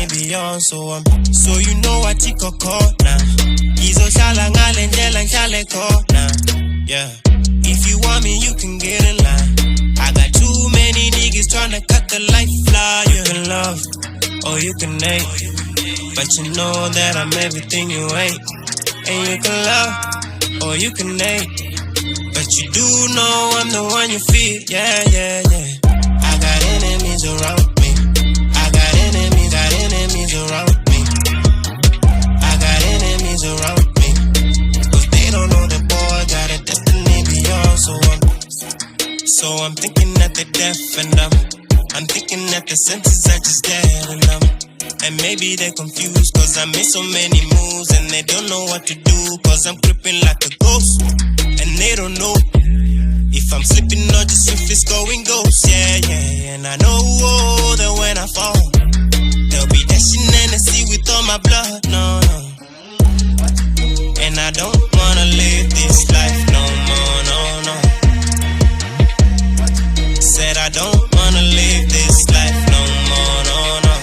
destiny beyond. So you know what you could call now. Izo shala ngale njela nshale kona. Yeah. If you want me, you can get in line. I got too many niggas tryna cut the life line. You can love, or you can hate, but you know that I'm everything you ain't. And you can love, or you can hate, but you do know I'm the one you feel. Yeah, yeah, yeah. I got enemies around me. I got enemies around me. I got enemies around me. Cause they don't know the boy got a destiny beyond. So I'm thinking that they're deaf and dumb. I'm thinking that the senses are just dead and dumb. And maybe they're confused cause I made so many moves. And they don't know what to do cause I'm creeping like a ghost. And they don't know if I'm slipping or just if it's going ghost. Yeah, yeah. And I know that when I fall, they'll be dashing Hennessy with all my blood. No, no. And I don't wanna live this life no more, no, no. Said I don't wanna live this life no more, no, no.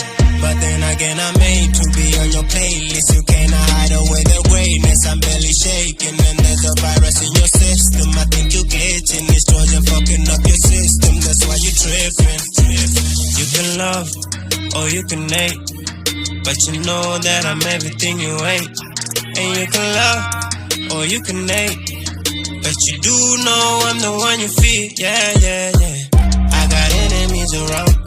But then again, I'm made to be on your playlist. You cannot hide away the greatness. I'm barely shaking and there's a virus in your system. I think you glitching, this Trojan fucking up your system. That's why you tripping. You can love or you can hate, but you know that I'm everything you ain't. And you can love or you can hate, but you do know I'm the one you feel. Yeah, yeah, yeah. I got enemies around